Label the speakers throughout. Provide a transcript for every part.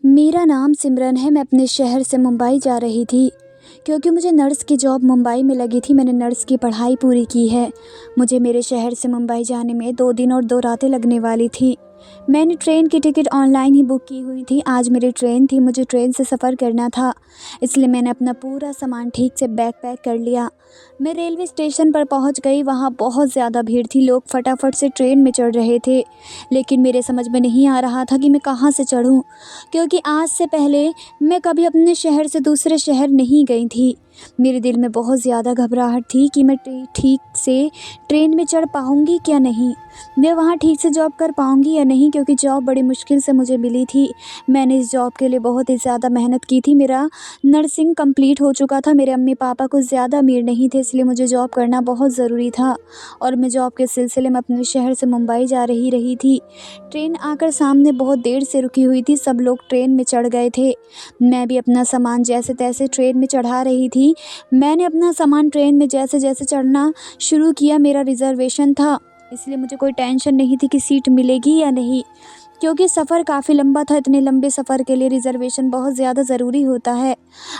Speaker 1: मेरा नाम सिमरन है। मैं अपने शहर से मुंबई जा रही थी क्योंकि मुझे नर्स की जॉब मुंबई में लगी थी। मैंने नर्स की पढ़ाई पूरी की है। मुझे मेरे शहर से मुंबई जाने में 2 दिन और 2 रातें लगने वाली थी। मैंने ट्रेन की टिकट ऑनलाइन ही बुक की हुई थी। आज मेरी ट्रेन थी, मुझे ट्रेन से सफ़र करना था, इसलिए मैंने अपना पूरा सामान ठीक से बैग पैक कर लिया। मैं रेलवे स्टेशन पर पहुंच गई। वहां बहुत ज़्यादा भीड़ थी, लोग फटाफट से ट्रेन में चढ़ रहे थे, लेकिन मेरे समझ में नहीं आ रहा था कि मैं कहां से चढ़ूं, क्योंकि आज से पहले मैं कभी अपने शहर से दूसरे शहर नहीं गई थी। मेरे दिल में बहुत ज़्यादा घबराहट थी कि मैं ठीक से ट्रेन में चढ़ पाऊँगी क्या नहीं, मैं वहाँ ठीक से जॉब कर पाऊँगी या नहीं, क्योंकि जॉब बड़ी मुश्किल से मुझे मिली थी। मैंने इस जॉब के लिए बहुत ही ज़्यादा मेहनत की थी। मेरा नर्सिंग कंप्लीट हो चुका था। मेरे अम्मी पापा कुछ ज़्यादा अमीर नहीं थे, इसलिए मुझे जॉब करना बहुत ज़रूरी था और मैं जॉब के सिलसिले में अपने शहर से मुंबई जा रही थी। ट्रेन आकर सामने बहुत देर से रुकी हुई थी। सब लोग ट्रेन में चढ़ गए थे। मैं भी अपना सामान जैसे तैसे ट्रेन में चढ़ा रही थी। मैंने अपना सामान ट्रेन में जैसे जैसे चढ़ना शुरू किया। मेरा रिज़र्वेशन था, इसलिए मुझे कोई टेंशन नहीं थी कि सीट मिलेगी या नहीं, क्योंकि सफ़र काफ़ी लंबा था। इतने लंबे सफ़र के लिए रिज़र्वेशन बहुत ज़्यादा ज़रूरी होता है।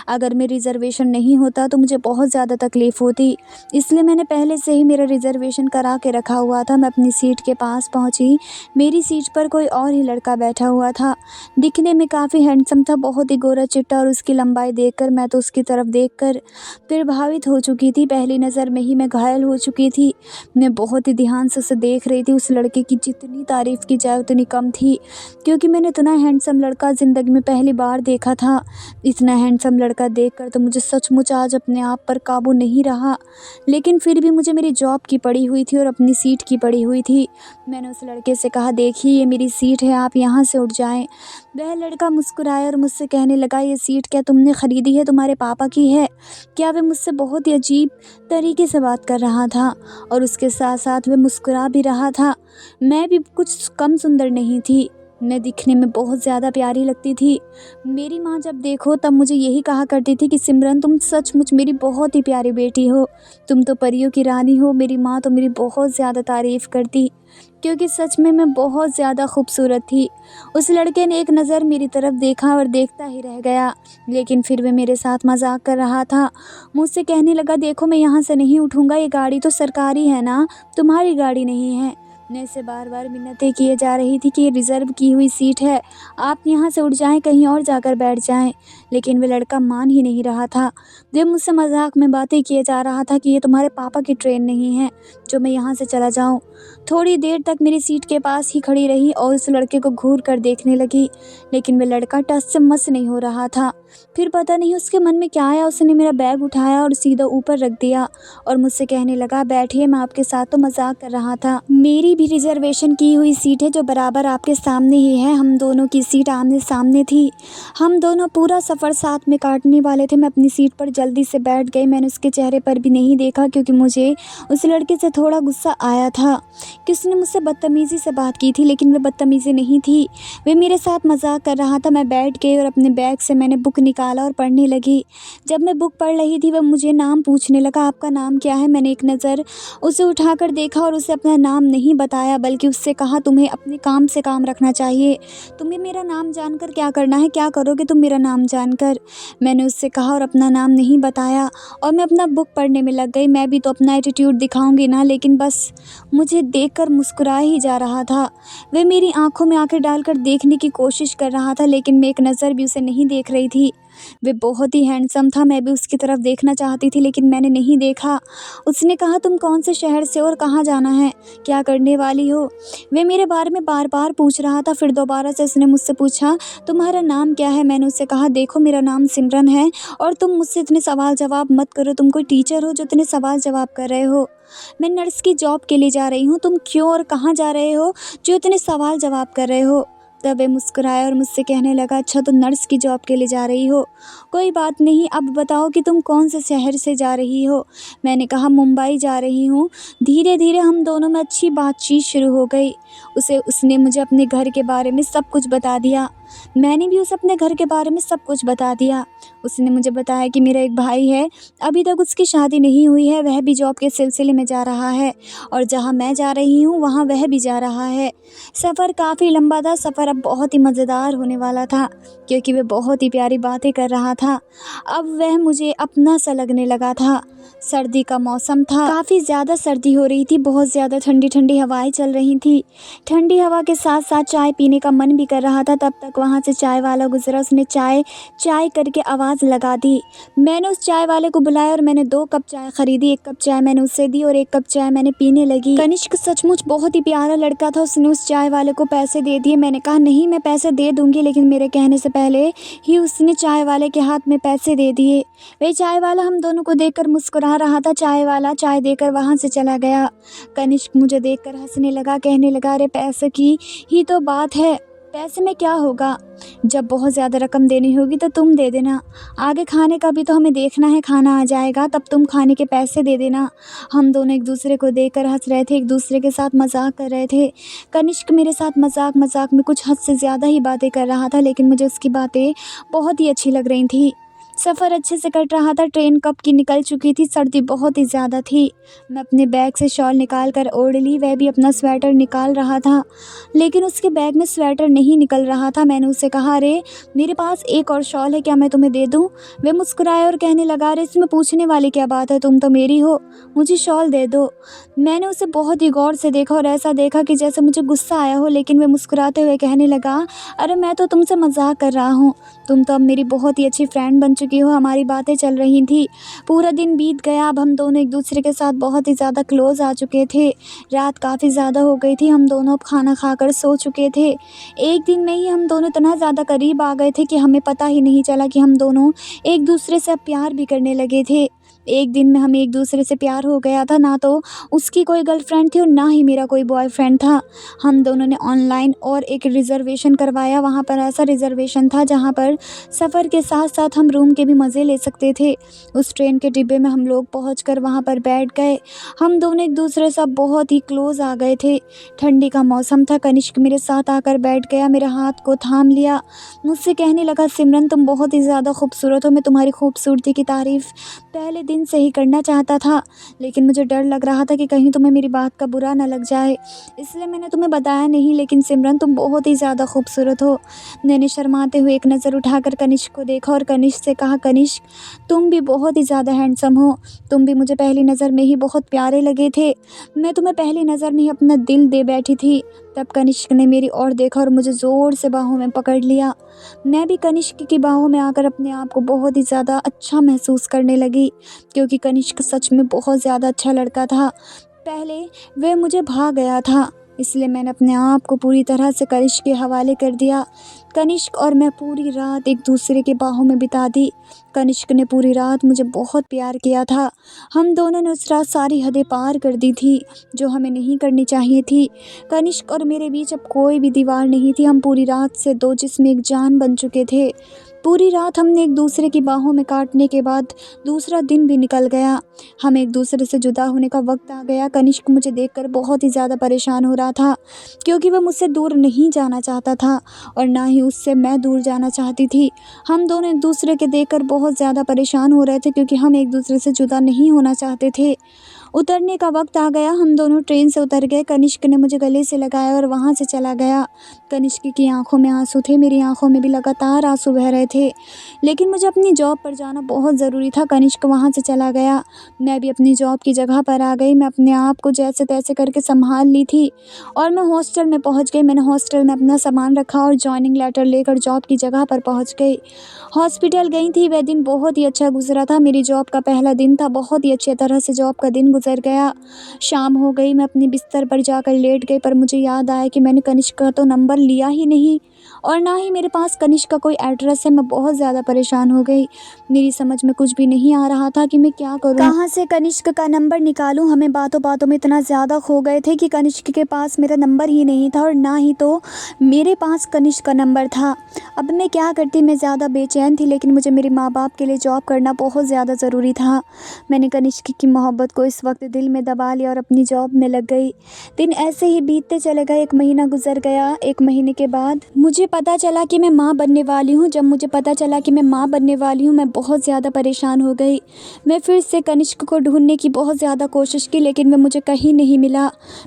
Speaker 1: अगर मैं रिज़र्वेशन नहीं होता तो मुझे बहुत ज़्यादा तकलीफ़ होती, इसलिए मैंने पहले से ही मेरा रिज़र्वेशन करा के रखा हुआ था। मैं अपनी सीट के पास पहुंची। मेरी सीट पर कोई और ही लड़का बैठा हुआ था। दिखने में काफ़ी हैंडसम था, बहुत ही गोरा चिट्टा, और उसकी लंबाई देखकर मैं तो उसकी तरफ देखकर प्रभावित हो चुकी थी। पहली नज़र में ही मैं घायल हो चुकी थी। मैं बहुत ही ध्यान से उसे देख रही थी। उस लड़के की जितनी तारीफ़ की जाए उतनी कम थी, क्योंकि मैंने इतना हैंडसम लड़का ज़िंदगी में पहली बार देखा था। इतना हैंडसम लड़का देखकर तो मुझे सचमुच आज अपने आप पर काबू नहीं रहा, लेकिन फिर भी मुझे मेरी जॉब की पड़ी हुई थी और अपनी सीट की पड़ी हुई थी। मैंने उस लड़के से कहा, देखिए ये मेरी सीट है, आप यहाँ से उठ जाएं। वह लड़का मुस्कुराया और मुझसे कहने लगा, ये सीट क्या तुमने ख़रीदी है, तुम्हारे पापा की है क्या? वह मुझसे बहुत ही अजीब तरीके से बात कर रहा था और उसके साथ साथ वह मुस्कुरा भी रहा था। मैं भी कुछ कम सुंदर नहीं थी, मैं दिखने में बहुत ज़्यादा प्यारी लगती थी। मेरी माँ जब देखो तब मुझे यही कहा करती थी कि सिमरन तुम सचमुच मेरी बहुत ही प्यारी बेटी हो, तुम तो परियों की रानी हो। मेरी माँ तो मेरी बहुत ज़्यादा तारीफ़ करती, क्योंकि सच में मैं बहुत ज़्यादा खूबसूरत थी। उस लड़के ने एक नज़र मेरी तरफ देखा और देखता ही रह गया, लेकिन फिर वह मेरे साथ मजाक कर रहा था। मुझसे कहने लगा, देखो मैं यहाँ से नहीं उठूँगा, ये गाड़ी तो सरकारी है ना, तुम्हारी गाड़ी नहीं है। मैं इससे बार बार मिन्नतें किए जा रही थी कि ये रिज़र्व की हुई सीट है, आप यहाँ से उठ जाएं, कहीं और जाकर बैठ जाएं, लेकिन वह लड़का मान ही नहीं रहा था। वह मुझसे मजाक में बातें किए जा रहा था कि ये तुम्हारे पापा की ट्रेन नहीं है जो मैं यहाँ से चला जाऊँ। थोड़ी देर तक मेरी सीट के पास ही खड़ी रही और उस लड़के को घूर कर देखने लगी, लेकिन वह लड़का टस से मस नहीं हो रहा था। फिर पता नहीं उसके मन में क्या आया, उसने मेरा बैग उठाया और सीधा ऊपर रख दिया और मुझसे कहने लगा, बैठिए, मैं आपके साथ तो मजाक कर रहा था। मेरी भी रिजर्वेशन की हुई सीट है जो बराबर आपके सामने ही है। हम दोनों की सीट आमने सामने थी। हम दोनों पूरा सफ़र साथ में काटने वाले थे। मैं अपनी सीट पर जल्दी से बैठ गई। मैंने उसके चेहरे पर भी नहीं देखा, क्योंकि मुझे उस लड़के से थोड़ा गुस्सा आया था कि उसने मुझसे बदतमीज़ी से बात की थी, लेकिन वह बदतमीज़ी नहीं थी, वह मेरे साथ मजाक कर रहा था। मैं बैठ गई और अपने बैग से मैंने बुक निकाला और पढ़ने लगी। जब मैं बुक पढ़ रही थी वह मुझे नाम पूछने लगा, आपका नाम क्या है? मैंने एक नज़र उसे उठाकर देखा और उसे अपना नाम नहीं बताया, बल्कि उससे कहा, तुम्हें अपने काम से काम रखना चाहिए, तुम्हें मेरा नाम जानकर क्या करना है, क्या करोगे तुम मेरा नाम जानकर? मैंने उससे कहा और अपना नाम नहीं बताया और मैं अपना बुक पढ़ने में लग गई। मैं भी तो अपना एटीट्यूड दिखाऊंगी ना, लेकिन बस मुझे देखकर मुस्कुरा ही जा रहा था। वह मेरी आंखों में आंखें डालकर देखने की कोशिश कर रहा था, लेकिन मैं एक नज़र भी उसे नहीं देख रही थी। वह बहुत ही हैंडसम था, मैं भी उसकी तरफ देखना चाहती थी, लेकिन मैंने नहीं देखा। उसने कहा, तुम कौन से शहर से हो और कहाँ जाना है, क्या करने वाली हो? वह मेरे बारे में बार बार पूछ रहा था। फिर दोबारा से उसने मुझसे पूछा, तुम्हारा नाम क्या है? मैंने उससे कहा, देखो मेरा नाम सिमरन है और तुम मुझसे इतने सवाल जवाब मत करो, तुम कोई टीचर हो जो इतने सवाल जवाब कर रहे हो? मैं नर्स की जॉब के लिए जा रही हूँ, तुम क्यों और कहाँ जा रहे हो जो इतने सवाल जवाब कर रहे हो? तब वह मुस्कुराया और मुझसे कहने लगा, अच्छा तुम नर्स की जॉब के लिए जा रही हो, कोई बात नहीं, अब बताओ कि तुम कौन से शहर से जा रही हो? मैंने कहा, मुंबई जा रही हूँ। धीरे धीरे हम दोनों में अच्छी बातचीत शुरू हो गई। उसने मुझे अपने घर के बारे में सब कुछ बता दिया। मैंने भी उसे अपने घर के बारे में सब कुछ बता दिया। उसने मुझे बताया कि मेरा एक भाई है, अभी तक उसकी शादी नहीं हुई है, वह भी जॉब के सिलसिले में जा रहा है और जहाँ मैं जा रही हूँ वहाँ वह भी जा रहा है। सफ़र काफ़ी लंबा था, सफ़र अब बहुत ही मज़ेदार होने वाला था क्योंकि वह बहुत ही प्यारी बातें कर रहा था। अब वह मुझे अपना सा लगने लगा था। सर्दी का मौसम था, काफ़ी ज़्यादा सर्दी हो रही थी, बहुत ज़्यादा ठंडी ठंडी हवाएं चल रही थी। ठंडी हवा के साथ साथ चाय पीने का मन भी कर रहा था। तब तक वहाँ से चाय वाला गुजरा, उसने चाय चाय करके आवाज़ लगा दी। मैंने उस चाय वाले को बुलाया और मैंने 2 कप चाय ख़रीदी। 1 कप चाय मैंने उसे दी और 1 कप चाय मैंने पीने लगी। कनिष्क सचमुच बहुत ही प्यारा लड़का था, उसने उस चाय वाले को पैसे दे दिए। मैंने कहा नहीं, मैं पैसे दे दूँगी, लेकिन मेरे कहने से पहले ही उसने चाय वाले के हाथ में पैसे दे दिए। वह चाय वाला हम दोनों को देखकर मुस्कुरा रहा था। चाय वाला चाय देकर वहाँ से चला गया। कनिष्क मुझे देखकर हंसने लगा, कहने लगा, अरे पैसे की ही तो बात है, पैसे में क्या होगा, जब बहुत ज़्यादा रकम देनी होगी तो तुम दे देना, आगे खाने का भी तो हमें देखना है, खाना आ जाएगा तब तुम खाने के पैसे दे देना। हम दोनों एक दूसरे को देखकर हंस रहे थे, एक दूसरे के साथ मजाक कर रहे थे। कनिष्क मेरे साथ मजाक मजाक में कुछ हद से ज़्यादा ही बातें कर रहा था, लेकिन मुझे उसकी बातें बहुत ही अच्छी लग रही थी। सफ़र अच्छे से कट रहा था। ट्रेन कब की निकल चुकी थी, सर्दी बहुत ही ज़्यादा थी। मैं अपने बैग से शॉल निकाल कर ओढ़ ली, वह भी अपना स्वेटर निकाल रहा था, लेकिन उसके बैग में स्वेटर नहीं निकल रहा था। मैंने उससे कहा, अरे मेरे पास एक और शॉल है, क्या मैं तुम्हें दे दूँ? वह मुस्कुराया और कहने लगा, अरे इसमें पूछने वाली क्या बात है, तुम तो मेरी हो, मुझे शॉल दे दो। मैंने उसे बहुत ही गौर से देखा और ऐसा देखा कि जैसे मुझे गुस्सा आया हो, लेकिन वह मुस्कुराते हुए कहने लगा, अरे मैं तो तुमसे मजाक कर रहा हूँ, तुम तो अब मेरी बहुत ही अच्छी फ्रेंड बन चुकी हो। हमारी बातें चल रही थी, पूरा दिन बीत गया, अब हम दोनों एक दूसरे के साथ बहुत ही ज़्यादा क्लोज आ चुके थे। रात काफ़ी ज़्यादा हो गई थी, हम दोनों अब खाना खाकर सो चुके थे। एक दिन में ही हम दोनों इतना ज़्यादा करीब आ गए थे कि हमें पता ही नहीं चला कि हम दोनों एक दूसरे से अब प्यार भी करने लगे थे। एक दिन में हमें एक दूसरे से प्यार हो गया था, ना तो उसकी कोई गर्लफ्रेंड थी और ना ही मेरा कोई बॉयफ्रेंड था। हम दोनों ने ऑनलाइन और एक रिज़र्वेशन करवाया। वहाँ पर ऐसा रिज़र्वेशन था जहाँ पर सफ़र के साथ साथ हम रूम के भी मज़े ले सकते थे। उस ट्रेन के डिब्बे में हम लोग पहुँचकर वहाँ पर बैठ गए। हम दोनों एक दूसरे से बहुत ही क्लोज़ आ गए थे। ठंडी का मौसम था। कनिष्क मेरे साथ आकर बैठ गया, मेरे हाथ को थाम लिया, मुझसे कहने लगा, सिमरन तुम बहुत ही ज़्यादा खूबसूरत हो, मैं तुम्हारी खूबसूरती की तारीफ़ पहले दिन से ही करना चाहता था, लेकिन मुझे डर लग रहा था कि कहीं तुम्हें मेरी बात का बुरा ना लग जाए, इसलिए मैंने तुम्हें बताया नहीं। लेकिन सिमरन तुम बहुत ही ज़्यादा खूबसूरत हो। मैंने शर्माते हुए एक नज़र उठाकर कनिष्क को देखा और कनिष्क से कहा, कनिष्क तुम भी बहुत ही ज़्यादा हैंडसम हो, तुम भी मुझे पहली नज़र में ही बहुत प्यारे लगे थे। मैं तुम्हें पहली नज़र में ही अपना दिल दे बैठी थी। तब कनिष्क ने मेरी ओर देखा और मुझे ज़ोर से बाहों में पकड़ लिया। मैं भी कनिष्क की बाहों में आकर अपने आप को बहुत ही ज़्यादा अच्छा महसूस करने लगी, क्योंकि कनिष्क सच में बहुत ज़्यादा अच्छा लड़का था। पहले वह मुझे भा गया था, इसलिए मैंने अपने आप को पूरी तरह से कनिष्क के हवाले कर दिया। कनिष्क और मैं पूरी रात एक दूसरे के बाहों में बिता दी। कनिष्क ने पूरी रात मुझे बहुत प्यार किया था। हम दोनों ने उस रात सारी हदें पार कर दी थी जो हमें नहीं करनी चाहिए थी। कनिष्क और मेरे बीच अब कोई भी दीवार नहीं थी। हम पूरी रात से 2 जिस्म एक जान बन चुके थे। पूरी रात हमने एक दूसरे की बाहों में काटने के बाद दूसरा दिन भी निकल गया। हम एक दूसरे से जुदा होने का वक्त आ गया। कनिष्क मुझे देखकर बहुत ही ज़्यादा परेशान हो रहा था, क्योंकि वह मुझसे दूर नहीं जाना चाहता था और ना ही उससे मैं दूर जाना चाहती थी। हम दोनों एक दूसरे के देखकर बहुत ज़्यादा परेशान हो रहे थे, क्योंकि हम एक दूसरे से जुदा नहीं होना चाहते थे। उतरने का वक्त आ गया, हम दोनों ट्रेन से उतर गए। कनिष्क ने मुझे गले से लगाया और वहाँ से चला गया। कनिष्क की आंखों में आंसू थे, मेरी आंखों में भी लगातार आंसू बह रहे थे, लेकिन मुझे अपनी जॉब पर जाना बहुत ज़रूरी था। कनिष्क वहाँ से चला गया, मैं भी अपनी जॉब की जगह पर आ गई। मैं अपने आप को जैसे तैसे करके संभाल ली थी और मैं हॉस्टल में पहुँच गई। मैंने हॉस्टल में अपना सामान रखा और जॉइनिंग लेटर लेकर जॉब की जगह पर पहुँच गई। हॉस्पिटल गई थी, वह दिन बहुत ही अच्छा गुजरा था। मेरी जॉब का पहला दिन था, बहुत ही अच्छी तरह से जॉब का दिन गुजर गया। शाम हो गई, मैं अपने बिस्तर पर जाकर लेट गई, पर मुझे याद आया कि मैंने कनिष्क का तो नंबर लिया ही नहीं और ना ही मेरे पास कनिष्क का कोई एड्रेस है। मैं बहुत ज़्यादा परेशान हो गई, मेरी समझ में कुछ भी नहीं आ रहा था कि मैं क्या करूं, कहाँ से कनिष्क का नंबर निकालूं। हमें बातों बातों में इतना ज़्यादा खो गए थे कि कनिष्क के पास मेरा नंबर ही नहीं था और ना ही तो मेरे पास कनिष्क का नंबर था। अब मैं क्या करती, मैं ज़्यादा बेचैन थी, लेकिन मुझे मेरे माँ बाप के लिए जॉब करना बहुत ज़्यादा ज़रूरी था। मैंने कनिष्क की मोहब्बत को इस वक्त दिल में दबा लिया और अपनी जॉब में लग गई। दिन ऐसे ही बीतते चले गए। 1 महीना गुजर गया। 1 महीने के बाद मुझे पता चला कि मैं माँ बनने वाली हूँ, जब मुझे पता चला कि मैं माँ बनने वाली हूँ, मैं बहुत ज़्यादा परेशान हो गई। मैं फिर से कनिष्क को ढूँढने की बहुत ज़्यादा कोशिश की, लेकिन वह मुझे कहीं नहीं मिला।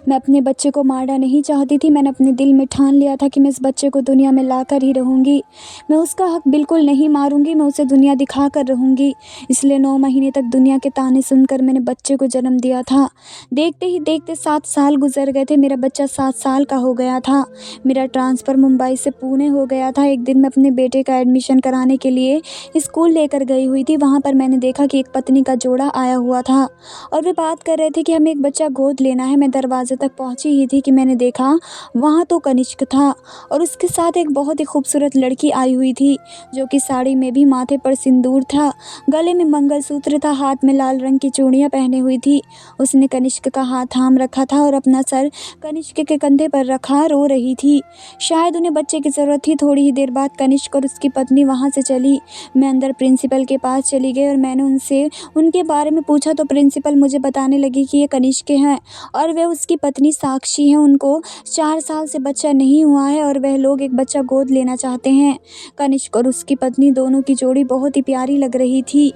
Speaker 1: मैं अपने बच्चे को मारना नहीं चाहती थी। मैंने अपने दिल में ठान लिया था कि मैं इस बच्चे को दुनिया में लाकर ही रहूँगी। मैं उसका हक बिल्कुल नहीं मारूँगी, मैं उसे दुनिया दिखा कर रहूँगी। इसलिए 9 महीने तक दुनिया के ताने सुनकर मैंने बच्चे को जन्म दिया था। देखते ही देखते 7 साल गुज़र गए थे। मेरा बच्चा 7 साल का हो गया था। मेरा ट्रांसफ़र मुंबई से पुणे हो गया था। एक दिन मैं अपने बेटे का एडमिशन कराने के लिए स्कूल लेकर गई हुई थी। वहाँ पर मैंने देखा कि एक पत्नी का जोड़ा आया हुआ था और वे बात कर रहे थे कि हमें एक बच्चा गोद लेना है। मैं दरवाज़े तक पहुँची ही थी कि मैंने देखा वहाँ तो कनिष्क था और उसके साथ एक बहुत ही खूबसूरत लड़की आई हुई थी, जो कि साड़ी में भी, माथे पर सिंदूर था, गले में मंगलसूत्र था, हाथ में लाल रंग की चूड़ियाँ पहने हुई थी। उसने कनिष्क का हाथ थाम रखा था और अपना सर कनिष्क के कंधे पर रखा रो रही थी। शायद उन्हें बच्चे की ज़रूरत थी। थोड़ी ही देर बाद कनिष्क और उसकी पत्नी वहाँ से चली। मैं अंदर प्रिंसिपल के पास चली गई और मैंने उनसे उनके बारे में पूछा तो प्रिंसिपल मुझे बताने लगी कि ये कनिष्क हैं और वह उसकी पत्नी साक्षी हैं। उनको 4 साल से बच्चा नहीं हुआ है और वह लोग एक बच्चा गोद लेना चाहते हैं। कनिष्क और उसकी पत्नी दोनों की जोड़ी बहुत ही प्यारी लग रही थी।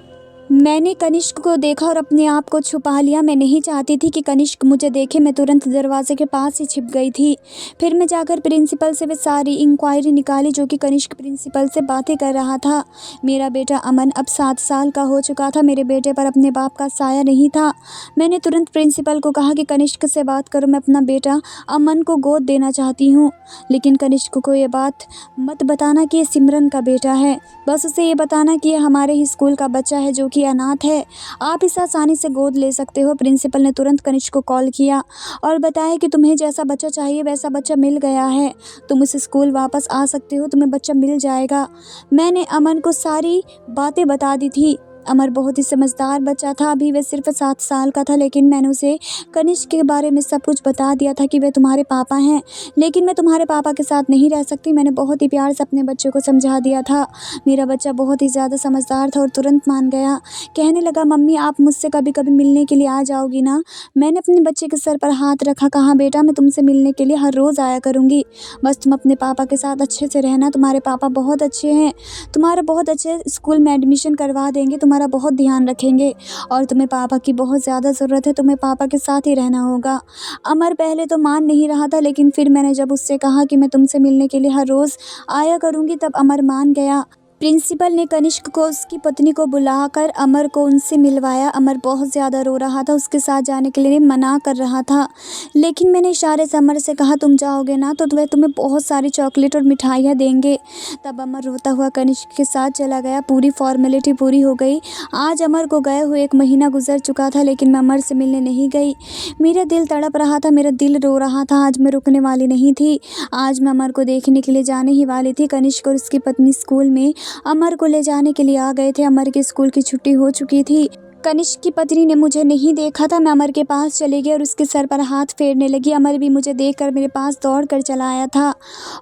Speaker 1: मैंने कनिष्क को देखा और अपने आप को छुपा लिया। मैं नहीं चाहती थी कि कनिष्क मुझे देखे। मैं तुरंत दरवाजे के पास ही छिप गई थी। फिर मैं जाकर प्रिंसिपल से वे सारी इंक्वायरी निकाली जो कि कनिष्क प्रिंसिपल से बातें कर रहा था। मेरा बेटा अमन अब 7 साल का हो चुका था। मेरे बेटे पर अपने बाप का साया नहीं था। मैंने तुरंत प्रिंसिपल को कहा कि कनिष्क से बात करो, मैं अपना बेटा अमन को गोद देना चाहती हूँ। लेकिन कनिष्क को ये बात मत बताना कि ये सिमरन का बेटा है। बस उसे ये बताना कि ये हमारे ही स्कूल का बच्चा है जो कि अनाथ है। आप इसे आसानी से गोद ले सकते हो। प्रिंसिपल ने तुरंत कनिष्क को कॉल किया और बताया कि तुम्हें जैसा बच्चा चाहिए वैसा बच्चा मिल गया है। तुम इस स्कूल वापस आ सकते हो, तुम्हें बच्चा मिल जाएगा। मैंने अमन को सारी बातें बता दी थी। अमर बहुत ही समझदार बच्चा था। अभी वह सिर्फ 7 साल का था, लेकिन मैंने उसे कनिष्क के बारे में सब कुछ बता दिया था कि वे तुम्हारे पापा हैं, लेकिन मैं तुम्हारे पापा के साथ नहीं रह सकती। मैंने बहुत ही प्यार से अपने बच्चे को समझा दिया था। मेरा बच्चा बहुत ही ज़्यादा समझदार था और तुरंत मान गया। कहने लगा, मम्मी आप मुझसे कभी कभी मिलने के लिए आ जाओगी ना। मैंने अपने बच्चे के सर पर हाथ रखा, कहा बेटा मैं तुमसे मिलने के लिए हर रोज़ आया करूँगी। बस तुम अपने पापा के साथ अच्छे से रहना। तुम्हारे पापा बहुत अच्छे हैं, तुम्हारा बहुत अच्छे स्कूल में एडमिशन करवा देंगे, तुम्हारा बहुत ध्यान रखेंगे और तुम्हें पापा की बहुत ज़्यादा ज़रूरत है। तुम्हें पापा के साथ ही रहना होगा। अमर पहले तो मान नहीं रहा था, लेकिन फिर मैंने जब उससे कहा कि मैं तुमसे मिलने के लिए हर रोज़ आया करूँगी, तब अमर मान गया। प्रिंसिपल ने कनिष्क को उसकी पत्नी को बुलाकर अमर को उनसे मिलवाया। अमर बहुत ज़्यादा रो रहा था, उसके साथ जाने के लिए मना कर रहा था, लेकिन मैंने इशारे से अमर से कहा तुम जाओगे ना तो वह तुम्हें बहुत सारी चॉकलेट और मिठाइयाँ देंगे। तब अमर रोता हुआ कनिष्क के साथ चला गया। पूरी फॉर्मेलिटी पूरी हो गई। आज अमर को गए हुए 1 महीना गुजर चुका था, लेकिन मैं अमर से मिलने नहीं गई। मेरा दिल तड़प रहा था, मेरा दिल रो रहा था। आज मैं रुकने वाली नहीं थी। आज मैं अमर को देखने के लिए जाने ही वाली थी। कनिष्क और उसकी पत्नी स्कूल में अमर को ले जाने के लिए आ गए थे। अमर की स्कूल की छुट्टी हो चुकी थी। कनिष्क की पत्नी ने मुझे नहीं देखा था। मैं अमर के पास चली गई और उसके सर पर हाथ फेरने लगी। अमर भी मुझे देखकर मेरे पास दौड़ कर चला आया था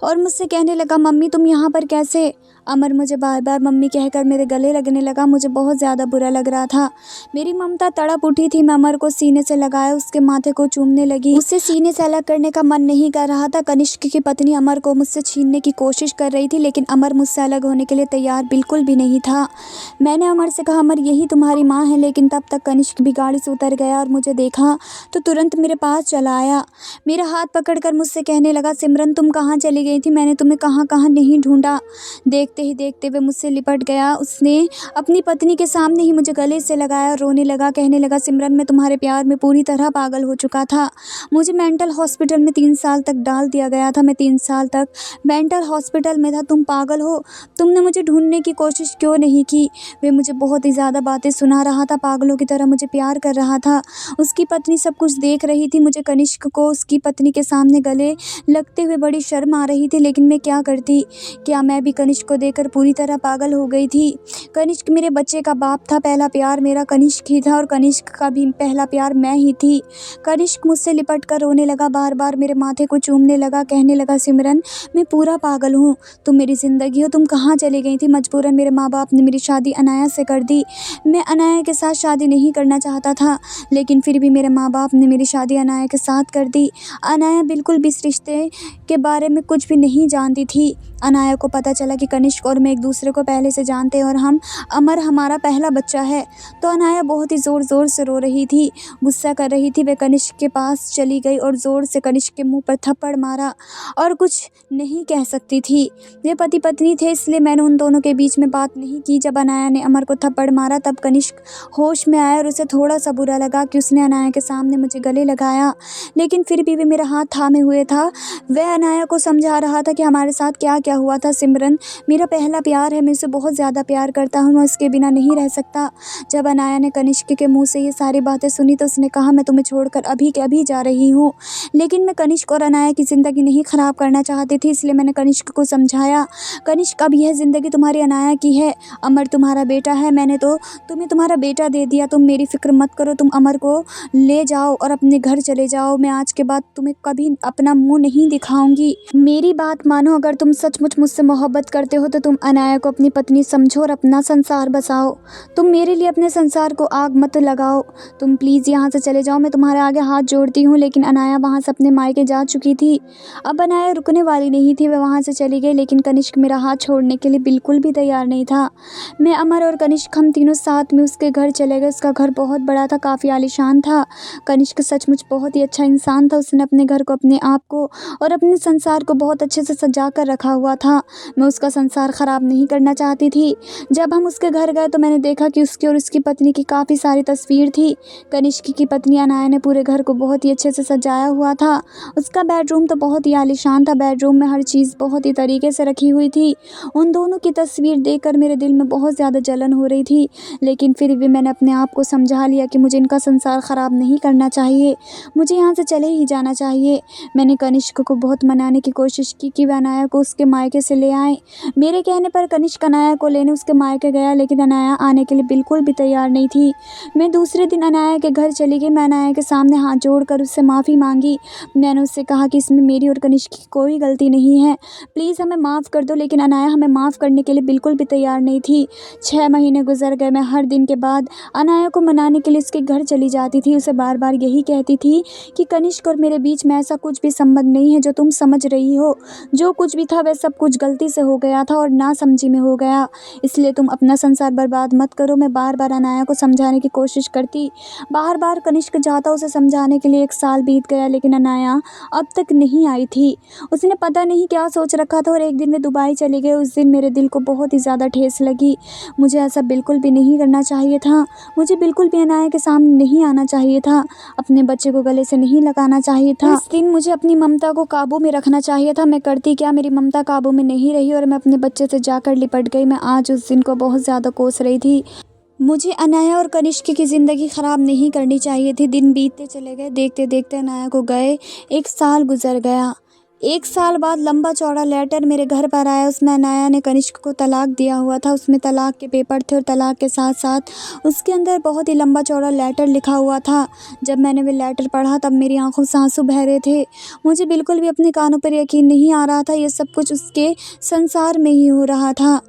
Speaker 1: और मुझसे कहने लगा, मम्मी तुम यहाँ पर कैसे। अमर मुझे बार बार मम्मी कहकर मेरे गले लगने लगा। मुझे बहुत ज़्यादा बुरा लग रहा था। मेरी ममता तड़प उठी थी। मैं अमर को सीने से लगाया, उसके माथे को चूमने लगी। उससे सीने से अलग करने का मन नहीं कर रहा था। कनिष्क की पत्नी अमर को मुझसे छीनने की कोशिश कर रही थी, लेकिन अमर मुझसे अलग होने के लिए तैयार बिल्कुल भी नहीं था। मैंने अमर से कहा, अमर यही तुम्हारी माँ है, लेकिन तब तक कनिष्क भी गाड़ी से उतर गया और मुझे देखा तो तुरंत मेरे पास चला आया। मेरा हाथ पकड़कर मुझसे कहने लगा, सिमरन तुम कहाँ चली गई थी, मैंने तुम्हें कहाँ कहाँ नहीं ढूंढा। देखते ही देखते वे मुझसे लिपट गया। उसने अपनी पत्नी के सामने ही मुझे गले से लगाया, रोने लगा, कहने लगा, सिमरन मैं तुम्हारे प्यार में पूरी तरह पागल हो चुका था। मुझे मेंटल हॉस्पिटल में 3 साल तक डाल दिया गया था। मैं 3 साल तक मेंटल हॉस्पिटल में था। तुम पागल हो, तुमने मुझे ढूंढने की कोशिश क्यों नहीं की। वे मुझे बहुत ही ज़्यादा बातें सुना रहा था, पागलों की तरह मुझे प्यार कर रहा था। उसकी पत्नी सब कुछ देख रही थी। मुझे कनिष्क को उसकी पत्नी के सामने गले लगते हुए बड़ी शर्म आ रही थी, लेकिन मैं क्या करती। क्या मैं भी कनिष्क को देखकर पूरी तरह पागल हो गई थी। कनिष्क मेरे बच्चे का बाप था, पहला प्यार मेरा कनिष्क ही था और कनिष्क का भी पहला प्यार मैं ही थी। कनिष्क मुझसे लिपट कर रोने लगा, बार बार मेरे माथे को चूमने लगा, कहने लगा, सिमरन मैं पूरा पागल हूँ, तुम मेरी ज़िंदगी हो, तुम कहाँ चली गई थी। मजबूरन मेरे माँ बाप ने मेरी शादी अनाया से कर दी। मैं अनाया के साथ शादी नहीं करना चाहता था, लेकिन फिर भी मेरे माँ बाप ने मेरी शादी अनाया के साथ कर दी। अनाया बिल्कुल भी इस रिश्ते के बारे में कुछ भी नहीं जानती थी। अनाया को पता चला कि कनिष्क और मैं एक दूसरे को पहले से जानते हैं और हम अमर हमारा पहला बच्चा है, तो अनाया बहुत ही ज़ोर ज़ोर से रो रही थी, गुस्सा कर रही थी। वह कनिष्क के पास चली गई और ज़ोर से कनिष्क के मुंह पर थप्पड़ मारा और कुछ नहीं कह सकती थी। वे पति पत्नी थे, इसलिए मैंने उन दोनों के बीच में बात नहीं की। जब अनाया ने अमर को थप्पड़ मारा तब कनिष्क होश में आया और उसे थोड़ा सा बुरा लगा कि उसने अनाया के सामने मुझे गले लगाया, लेकिन फिर भी वे मेरा हाथ थामे हुए था। वह अनाया को समझा रहा था कि हमारे साथ क्या क्या हुआ था। सिमरन मेरा पहला प्यार है, मैं उसे बहुत ज़्यादा प्यार करता हूँ, मैं उसके बिना नहीं रह सकता। जब अनाया ने कनिष्क के मुँह से ये सारी बातें सुनी तो उसने कहा, मैं तुम्हें छोड़कर अभी के अभी जा रही हूँ, लेकिन मैं कनिष्क और अनाया की ज़िंदगी नहीं ख़राब करना चाहती थी, इसलिए मैंने कनिष्क को समझाया, कनिष्क अब यह ज़िंदगी तुम्हारी अनाया की है, अमर तुम्हारा बेटा है, मैंने तो तुम्हें तुम्हारा बेटा दे दिया, तुम मेरी फ़िक्र मत करो, तुम अमर को ले जाओ और अपने घर चले जाओ। मैं आज के बाद तुम्हें कभी अपना मुंह नहीं दिखाऊंगी। मेरी बात मानो, अगर तुम सचमुच मुझसे मोहब्बत करते हो तो तुम अनाया को अपनी पत्नी समझो और अपना संसार बसाओ। तुम मेरे लिए अपने संसार को आग मत लगाओ। तुम प्लीज़ यहाँ से चले जाओ, मैं तुम्हारे आगे हाथ जोड़ती हूँ। लेकिन अनाया वहाँ से अपने मायके जा चुकी थी। अब अनाया रुकने वाली नहीं थी, वह वहाँ से चली गई, लेकिन कनिष्क मेरा हाथ छोड़ने के लिए बिल्कुल भी तैयार नहीं था। मैं, अमर और कनिष्क हम तीनों साथ में उसके घर चले गए। उसका घर बहुत बड़ा था, काफ़ी आलीशान था। कनिष्क सचमुच बहुत ही अच्छा इंसान था। उसने अपने घर को, अपने आप को और अपने संसार को बहुत अच्छे से सजा कर रखा हुआ था। मैं उसका संसार ख़राब नहीं करना चाहती थी। जब हम उसके घर गए तो मैंने देखा कि उसकी और उसकी पत्नी की काफ़ी सारी तस्वीर थी। कनिष्क की पत्नी अनाया ने पूरे घर को बहुत ही अच्छे से सजाया हुआ था। उसका बेडरूम तो बहुत ही आलीशान था, बेडरूम में हर चीज़ बहुत ही तरीके से रखी हुई थी। उन दोनों की तस्वीर देखकर मेरे दिल में बहुत ज़्यादा जलन हो रही थी, लेकिन फिर भी मैंने अपने आप को समझा लिया कि मुझे इनका संसार ख़राब नहीं करना चाहिए, मुझे यहाँ से चले ही जाना चाहिए। मैंने कनिष्क को बहुत मनाने की कोशिश की कि वह अनाया को उसके मायके से ले आए। मेरे कहने पर कनिष्क अनाया को लेने उसके मायके गया, लेकिन अनाया आने के लिए बिल्कुल भी तैयार नहीं थी। मैं दूसरे दिन अनाया के घर चली गई। मैं अनाया के सामने हाथ जोड़कर उससे माफ़ी मांगी। मैंने उससे कहा कि इसमें मेरी और कनिष्क की कोई गलती नहीं है, प्लीज़ हमें माफ़ कर दो। लेकिन अनाया हमें माफ़ करने के लिए बिल्कुल भी तैयार नहीं थी। 6 महीने गुजर गए। मैं हर दिन के बाद अनाया को मनाने के लिए उसके घर चली जाती थी। उसे बार बार यही कहती थी कि कनिष्क और मेरे बीच में ऐसा कुछ भी संबंध नहीं है जो तुम समझ रही हो। जो कुछ भी था वह सब कुछ गलती से हो गया था और नासमझी में हो गया, इसलिए तुम अपना संसार बर्बाद मत करो। मैं बार बार अनाया को समझाने की कोशिश करती, बार बार कनिष्क जाता उसे समझाने के लिए। 1 साल बीत गया, लेकिन अनाया अब तक नहीं आई थी। उसने पता नहीं क्या सोच रखा था और एक दिन वे दुबई चले गए। उस दिन मेरे दिल को बहुत ही ज़्यादा ठेस लगी। मुझे ऐसा बिल्कुल भी नहीं करना चाहिए था। मुझे बिल्कुल भी अनाया के सामने नहीं आना चाहिए था। अपने बच्चे को गले से नहीं लगाना चाहिए था। इस दिन मुझे अपनी ममता को काबू में रखना चाहिए था। मैं करती क्या, मेरी ममता काबू में नहीं रही और मैं अपने बच्चे से जाकर लिपट गई। मैं आज उस दिन को बहुत ज़्यादा कोस रही थी। मुझे अनाया और कनिष्क की ज़िंदगी ख़राब नहीं करनी चाहिए थी। दिन बीतते चले गए, देखते देखते अनाया को गए 1 साल गुजर गया। 1 साल बाद लंबा चौड़ा लेटर मेरे घर पर आया। उसमें अनाया ने कनिष्क को तलाक दिया हुआ था। उसमें तलाक के पेपर थे और तलाक के साथ साथ उसके अंदर बहुत ही लंबा चौड़ा लेटर लिखा हुआ था। जब मैंने वो लेटर पढ़ा तब मेरी आंखों से आंसू बह रहे थे। मुझे बिल्कुल भी अपने कानों पर यकीन नहीं आ रहा था। ये सब कुछ उसके संसार में ही हो रहा था।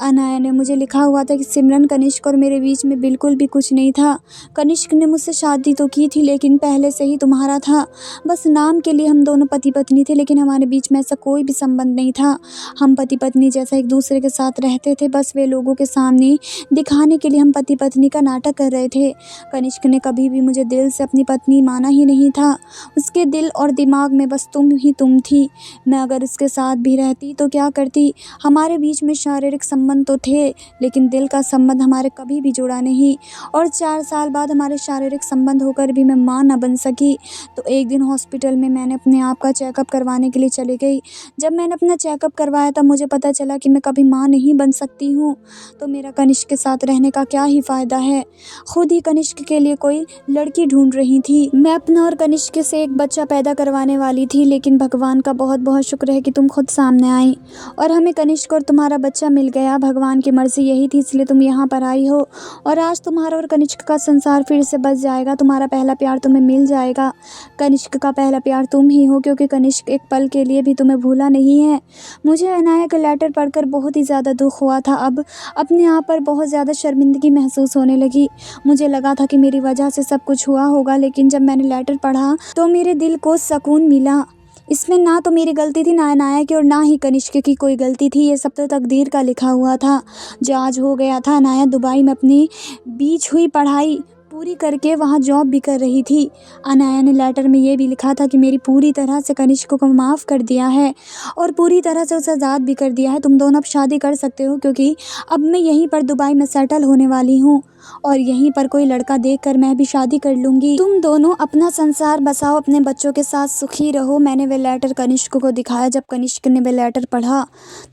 Speaker 1: अनाया ने मुझे लिखा हुआ था कि सिमरन, कनिष्क और मेरे बीच में बिल्कुल भी कुछ नहीं था। कनिष्क ने मुझसे शादी तो की थी, लेकिन पहले से ही तुम्हारा था। बस नाम के लिए हम दोनों पति पत्नी थे, लेकिन हमारे बीच में ऐसा कोई भी संबंध नहीं था। हम पति पत्नी जैसा एक दूसरे के साथ रहते थे, बस वे लोगों के सामने दिखाने के लिए हम पति पत्नी का नाटक कर रहे थे। कनिष्क ने कभी भी मुझे दिल से अपनी पत्नी माना ही नहीं था। उसके दिल और दिमाग में बस तुम ही तुम थी। मैं अगर उसके साथ भी रहती तो क्या करती, हमारे बीच में शारीरिक शारीरिक संबंध तो थे, लेकिन दिल का संबंध हमारे कभी भी जुड़ा नहीं। और 4 साल बाद हमारे शारीरिक संबंध होकर भी मैं माँ ना बन सकी। तो एक दिन हॉस्पिटल में मैंने अपने आप का चेकअप करवाने के लिए चली गई। जब मैंने अपना चेकअप करवाया तब मुझे पता चला कि मैं कभी माँ नहीं बन सकती हूँ। तो मेरा कनिष्क के साथ रहने का क्या ही फ़ायदा है। खुद ही कनिष्क के लिए कोई लड़की ढूंढ रही थी। मैं अपना और कनिष्क से एक बच्चा पैदा करवाने वाली थी, लेकिन भगवान का बहुत बहुत शुक्र है कि तुम खुद सामने आई और हमें कनिष्क और तुम्हारा बच्चा मिल गया। भगवान की मर्ज़ी यही थी, इसलिए तुम यहाँ पर आई हो और आज तुम्हारा और कनिष्क का संसार फिर से बस जाएगा। तुम्हारा पहला प्यार तुम्हें मिल जाएगा। कनिष्क का पहला प्यार तुम ही हो, क्योंकि कनिष्क एक पल के लिए भी तुम्हें भूला नहीं है। मुझे अनाया का लेटर पढ़कर बहुत ही ज़्यादा दुख हुआ था। अब अपने आप पर बहुत ज़्यादा शर्मिंदगी महसूस होने लगी। मुझे लगा था कि मेरी वजह से सब कुछ हुआ होगा, लेकिन जब मैंने लेटर पढ़ा तो मेरे दिल को सुकून मिला। इसमें ना तो मेरी गलती थी, ना अनाया की और ना ही कनिष्क की कोई गलती थी। ये सब तो तकदीर का लिखा हुआ था। जो आज हो गया था, अनाया दुबई में अपनी बीच हुई पढ़ाई पूरी करके वहाँ जॉब भी कर रही थी। अनाया ने लेटर में ये भी लिखा था कि मेरी पूरी तरह से कनिष्क को माफ़ कर दिया है और पूरी तरह से उसे आज़ाद भी कर दिया है। तुम दोनों अब शादी कर सकते हो, क्योंकि अब मैं यहीं पर दुबई में सेटल होने वाली हूँ और यहीं पर कोई लड़का देखकर मैं भी शादी कर लूँगी। तुम दोनों अपना संसार बसाओ, अपने बच्चों के साथ सुखी रहो। मैंने वे लेटर कनिष्क को दिखाया। जब कनिष्क ने वे लेटर पढ़ा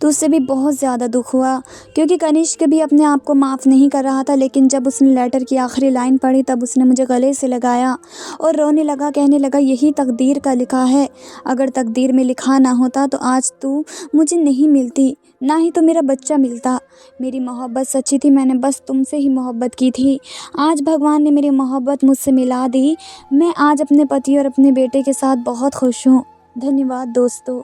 Speaker 1: तो उससे भी बहुत ज़्यादा दुख हुआ, क्योंकि कनिष्क भी अपने आप को माफ़ नहीं कर रहा था। लेकिन जब उसने लेटर की आखिरी लाइन पढ़ी तब उसने मुझे गले से लगाया और रोने लगा, कहने लगा यही तकदीर का लिखा है। अगर तकदीर में लिखा ना होता तो आज तू मुझे नहीं मिलती, ना ही तो मेरा बच्चा मिलता। मेरी मोहब्बत सच्ची थी, मैंने बस तुमसे ही मोहब्बत की थी। आज भगवान ने मेरी मोहब्बत मुझसे मिला दी। मैं आज अपने पति और अपने बेटे के साथ बहुत खुश हूँ। धन्यवाद दोस्तों।